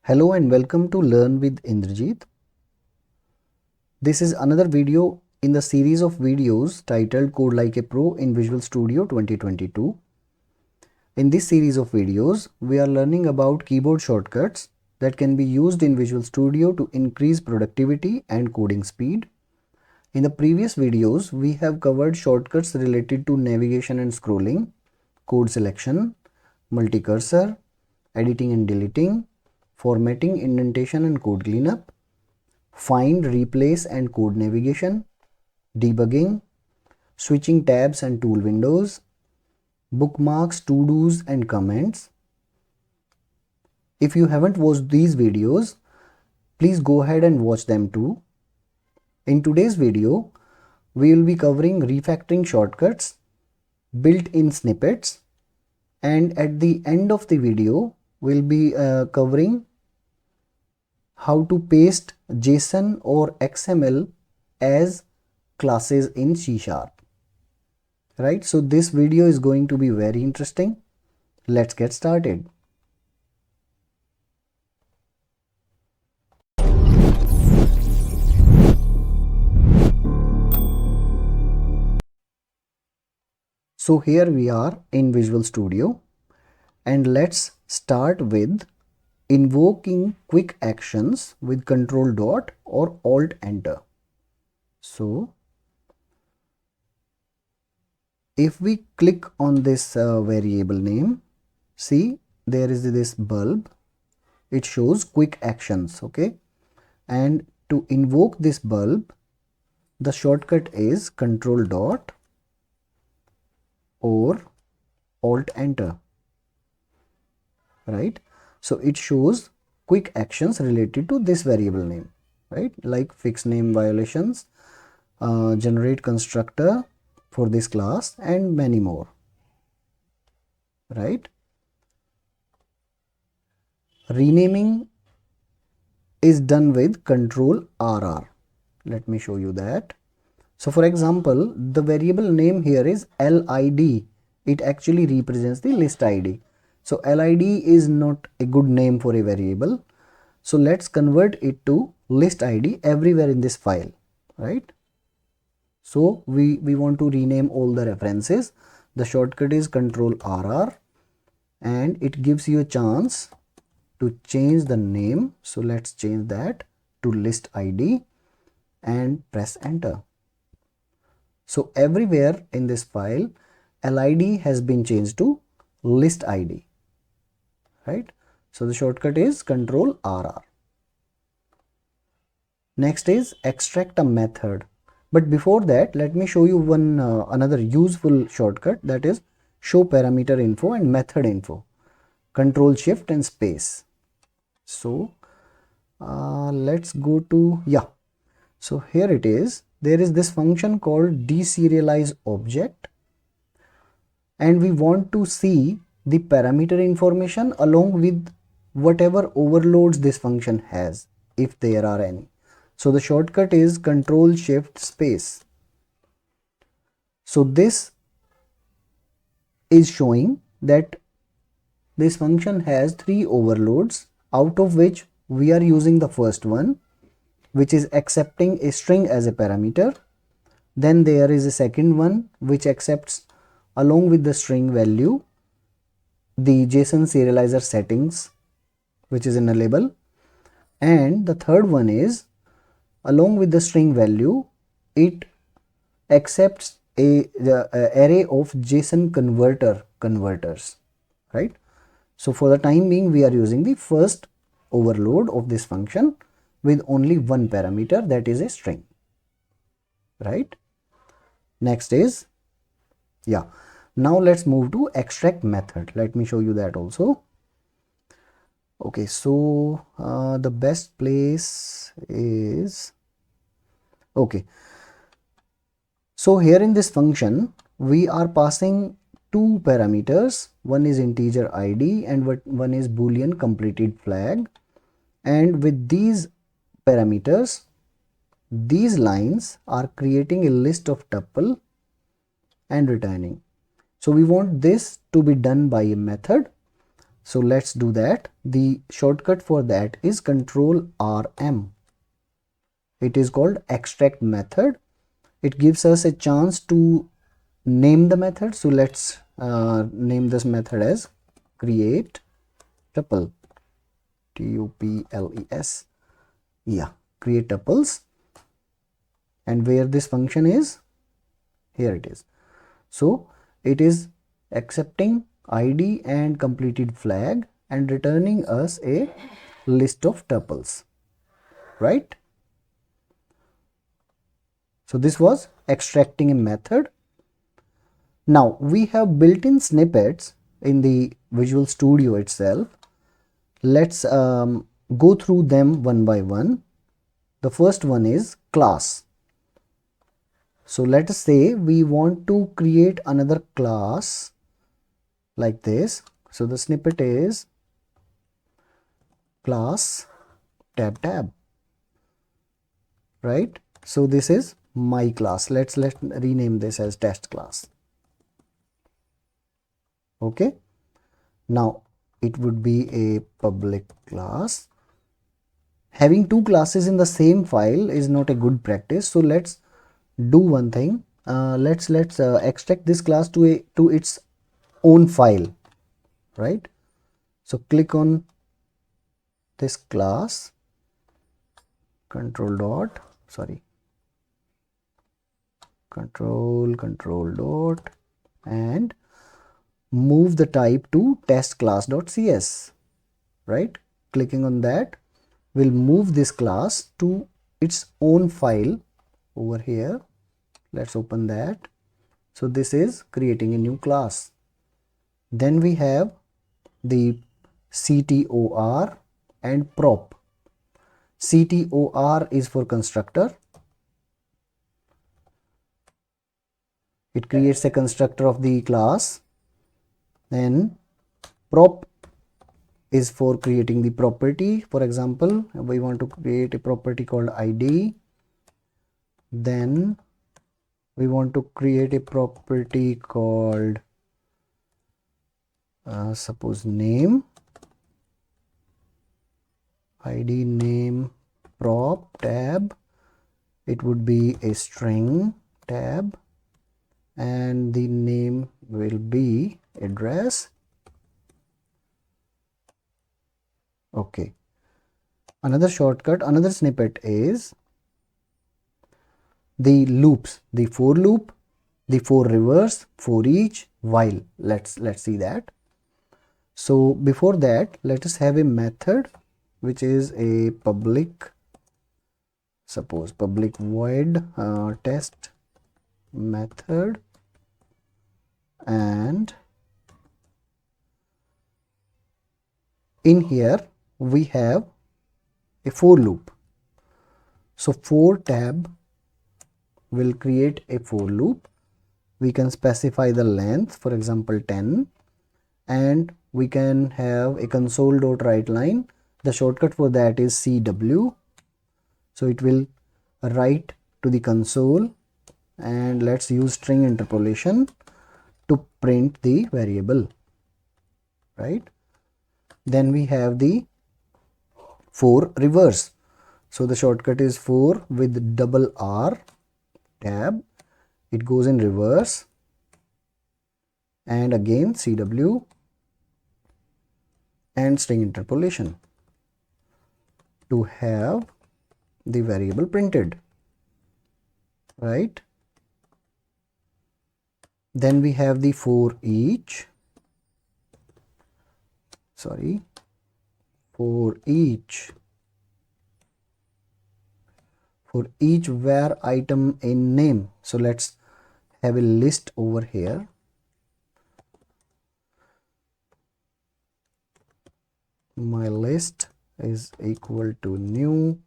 Hello and welcome to Learn with Indrjeet. This is another video in the series of videos titled Code Like a Pro in Visual Studio 2022. In this series of videos, we are learning about keyboard shortcuts that can be used in Visual Studio to increase productivity and coding speed. In the previous videos, we have covered shortcuts related to navigation and scrolling, code selection, multi-cursor, editing and deleting, formatting, indentation and code cleanup, find, replace and code navigation, debugging, switching tabs and tool windows, bookmarks, to-dos and comments. If you haven't watched these videos, please go ahead and watch them too. In today's video, we will be covering refactoring shortcuts built in snippets, and at the end of the video, we'll be covering how to paste JSON or XML as classes in C#. Right, so this video is going to be very interesting. Let's get started. So here we are in Visual Studio, and let's start with invoking quick actions with Control dot or Alt enter. So if we click on this variable name, see there is this bulb, it shows quick actions, okay? And to invoke this bulb, the shortcut is Control dot or Alt enter, right? So it shows quick actions related to this variable name, right? Like fix name violations, generate constructor for this class, and many more, right? Renaming is done with Control RR. Let me show you that. So for example, the variable name here is LID. It actually represents the list ID. So LID is not a good name for a variable. So let's convert it to list ID everywhere in this file, right? So we want to rename all the references. The shortcut is Control RR, and it gives you a chance to change the name. So let's change that to list ID and press enter. So everywhere in this file, LID has been changed to list ID, right? So the shortcut is Control RR. Next is extract a method. But before that, let me show you one another useful shortcut, that is show parameter info and method info. Control Shift and space. So let's go to, so here it is. There is this function called deserialize object, and we want to see the parameter information along with whatever overloads this function has, if there are any. So the shortcut is Control Shift space. So this is showing that this function has 3 overloads, out of which we are using the first one, which is accepting a string as a parameter. Then there is a second one which accepts along with the string value the JSON serializer settings, which is a nullable. And the third one is along with the string value, it accepts the array of JSON converters, right? So for the time being, we are using the first overload of this function with only one parameter, that is a string, right? Next is, now let's move to extract method. Let me show you that also. Okay, so the best place is, okay, so here in this function, we are passing 2 parameters. One is integer ID and one is boolean completed flag. And with these parameters, these lines are creating a list of tuple and returning. So we want this to be done by a method. So let's do that. The shortcut for that is Control RM. It is called extract method. It gives us a chance to name the method. So let's name this method as create tuple, tuples. Yeah, create tuples. And where this function is, here it is. So it is accepting id and completed flag and returning us a list of tuples, right? So this was extracting a method. Now we have built-in snippets in the Visual Studio itself. Let's go through them one by one. The first one is class. So let us say we want to create another class like this. So the snippet is class tab, right? So this is my class. Let's rename this as test class. Okay. Now it would be a public class. Having two classes in the same file is not a good practice. So let's do one thing. Let's extract this class to its own file, right? So click on this class, control dot and move the type to test class.cs, right? Clicking on that will move this class to its own file over here. Let's open that. So this is creating a new class. Then we have the CTOR and prop. CTOR is for constructor. It creates a constructor of the class. Then prop is for creating the property. For example, we want to create a property called ID. Then we want to create a property called suppose name, ID name prop tab. It would be a string tab and the name will be address. Okay. Another shortcut, another snippet is the loops, the for loop, the for reverse, for each, while. Let's see that. So before that, let us have a method which is a public, suppose public void test method, and in here we have a for loop. So for tab will create a for loop. We can specify the length, for example 10, and we can have a console.writeLine. The shortcut for that is CW. So it will write to the console, and let's use string interpolation to print the variable, right? Then we have the for reverse. So the shortcut is for with double R tab. It goes in reverse, and again CW and string interpolation to have the variable printed, right? Then we have the for each, for each where item in name. So let's have a list over here. My list is equal to new,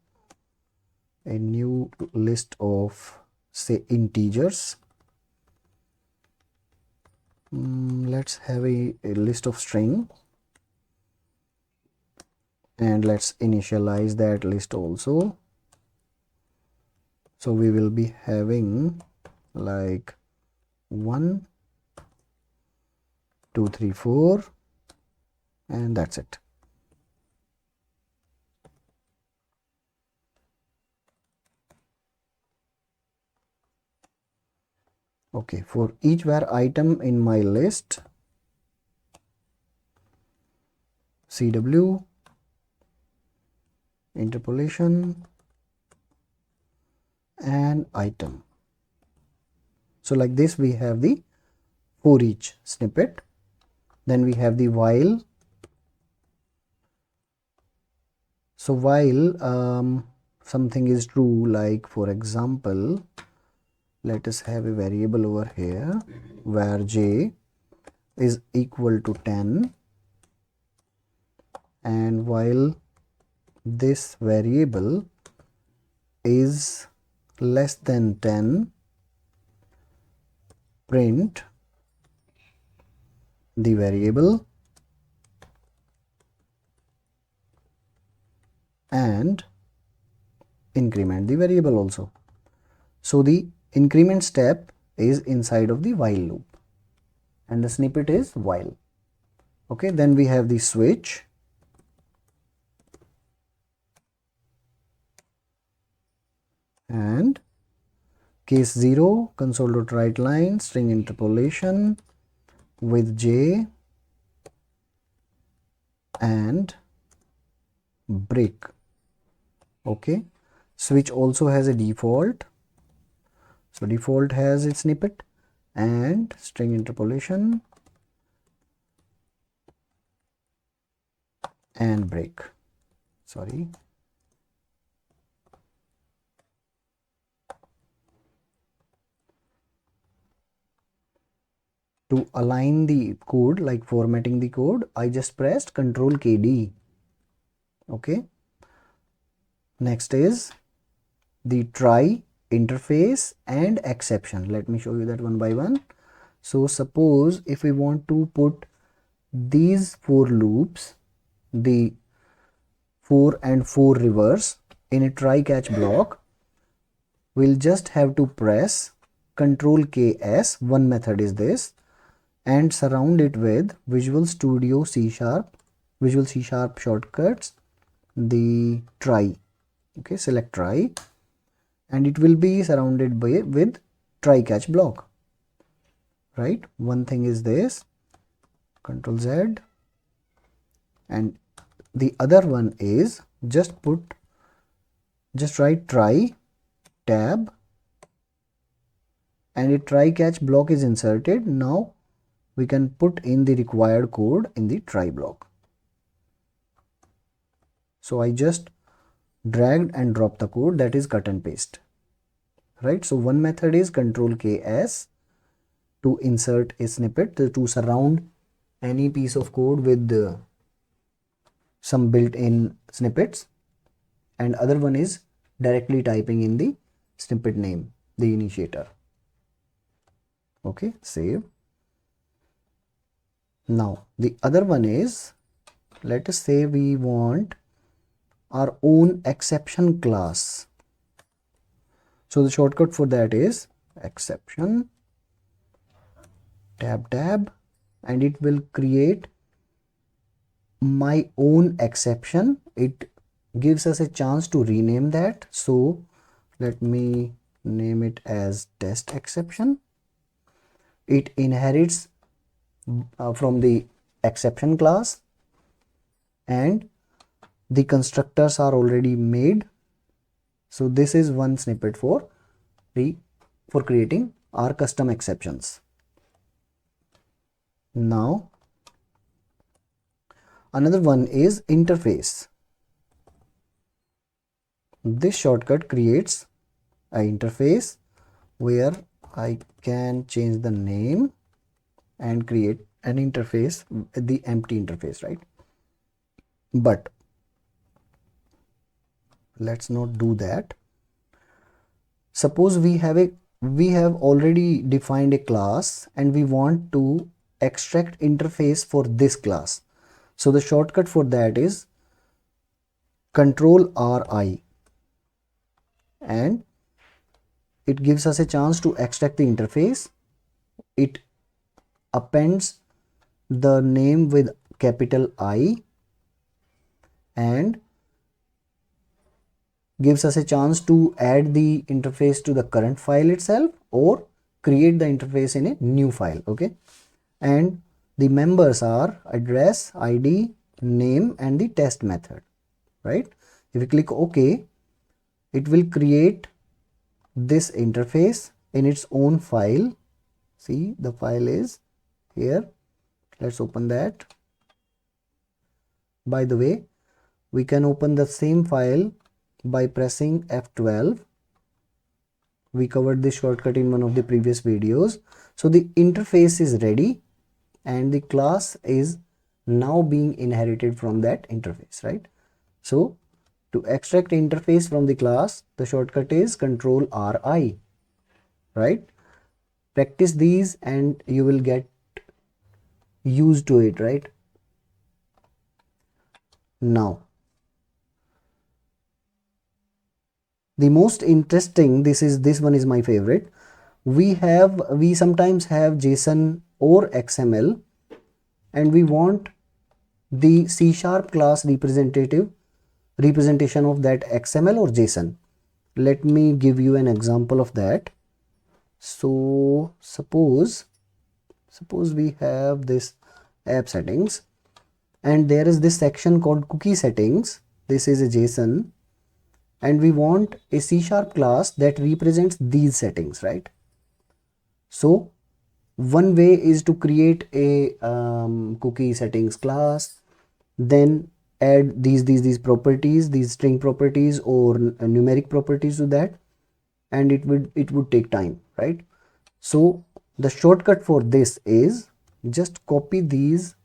a new list of say integers. Let's have a list of string, and let's initialize that list also. So we will be having like 1 2 3 4 and that's it. Okay, for each var item in my list, CW, interpolation, and item. So like this we have the for each snippet. Then we have the while. So while something is true, like for example, let us have a variable over here where j is equal to 10, and while this variable is less than 10, print the variable and increment the variable also. So the increment step is inside of the while loop and the snippet is while. Okay, then we have the switch. And case 0, console.writeLine, string interpolation with j and break. Okay, switch also has a default. So default has its snippet and string interpolation and break. Sorry. To align the code, like formatting the code, I just pressed Ctrl KD. Okay. Next is the try, interface, and exception. Let me show you that one by one. So suppose if we want to put these for loops, the for and for reverse, in a try catch block, we'll just have to press Ctrl KS. One method is this, and surround it with Visual Studio C#, Visual C# shortcuts, the try. Okay, select try, and it will be surrounded by with try catch block. Right, one thing is this, Ctrl Z, and the other one is just write try tab, and a try catch block is inserted. Now we can put in the required code in the try block. So I just dragged and dropped the code, that is cut and paste. Right, so one method is Ctrl KS to insert a snippet, to surround any piece of code with some built-in snippets, and other one is directly typing in the snippet name, the initiator. Okay, save. Now the other one is, let us say we want our own exception class. So the shortcut for that is exception tab, and it will create my own exception. It gives us a chance to rename that. So let me name it as test exception. It inherits from the exception class, and the constructors are already made. So this is one snippet for creating our custom exceptions. Now another one is interface. This shortcut creates an interface where I can change the name and create an interface, the empty interface, right? But let's not do that. Suppose we have already defined a class and we want to extract interface for this class. So the shortcut for that is Ctrl RI, and it gives us a chance to extract the interface. It appends the name with capital I and gives us a chance to add the interface to the current file itself or create the interface in a new file. Okay, and the members are address, ID, name and the test method, right? If you click OK, it will create this interface in its own file. See, the file is here. Let's open that. By the way, we can open the same file by pressing F12. We covered this shortcut in one of the previous videos. So the interface is ready and the class is now being inherited from that interface, right? So to extract interface from the class, the shortcut is Control RI, right? Practice these and you will get used to it, right? Now, the most interesting, this one is my favorite. We sometimes have JSON or XML and we want the C# class representation of that XML or JSON. Let me give you an example of that. So suppose we have this app settings and there is this section called cookie settings. This is a JSON and we want a C# class that represents these settings, right? So one way is to create a cookie settings class, then add these properties, these string properties or numeric properties to that, and it would take time, right? So the shortcut for this is just copy these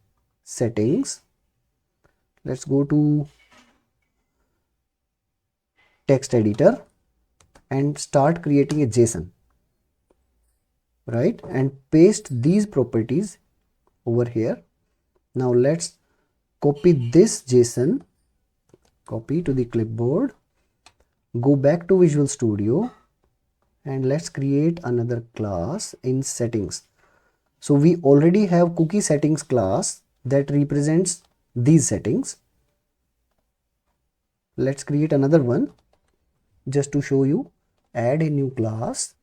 settings. Let's go to text editor and start creating a JSON, right? And paste these properties over here. Now let's copy this JSON, copy to the clipboard, go back to Visual Studio and let's create another class in settings. So we already have cookie settings class that represents these settings. Let's create another one just to show you. Add a new class.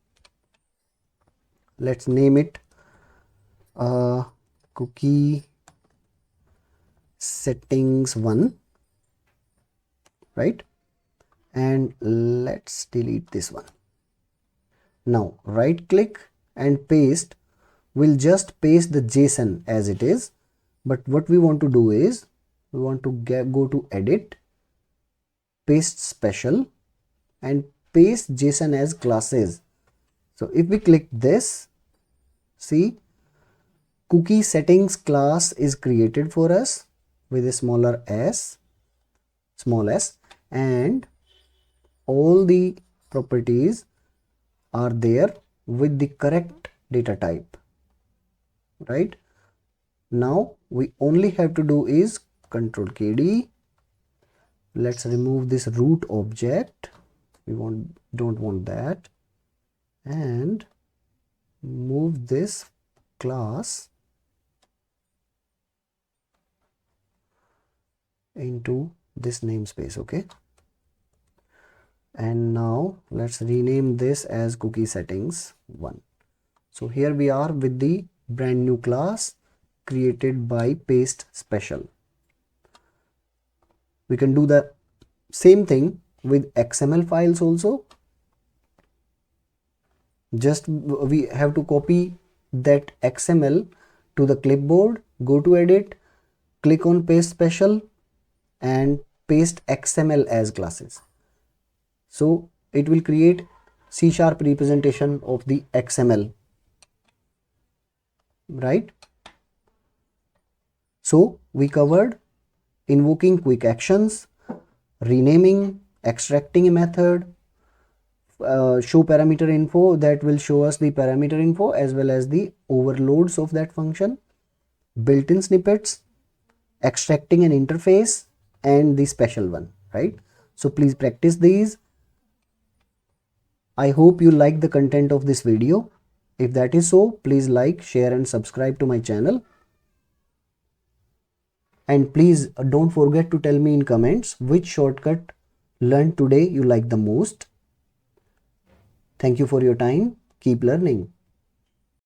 Let's name it cookie settings 1, right? And let's delete this one. Now right click and paste. We'll just paste the JSON as it is, but what we want to do is we want to go to edit, paste special and paste JSON as classes. So if we click this, see, cookie settings class is created for us with a small s, and all the properties are there with the correct data type, right? Now we only have to do is Control KD. Let's remove this root object. We don't want that, and move this class into this namespace. Okay, and now let's rename this as cookie settings 1. So here we are with the brand new class created by paste special. We can do the same thing with XML files also. Just we have to copy that XML to the clipboard, go to edit, click on paste special and paste XML as classes. So it will create C# representation of the XML, right? So we covered invoking quick actions, renaming, extracting a method, show parameter info that will show us the parameter info as well as the overloads of that function, built-in snippets, extracting an interface, and the special one, right? So please practice these. I hope you like the content of this video. If that is so, please like, share and subscribe to my channel. And please don't forget to tell me in comments which shortcut learned today you like the most. Thank you for your time. Keep learning.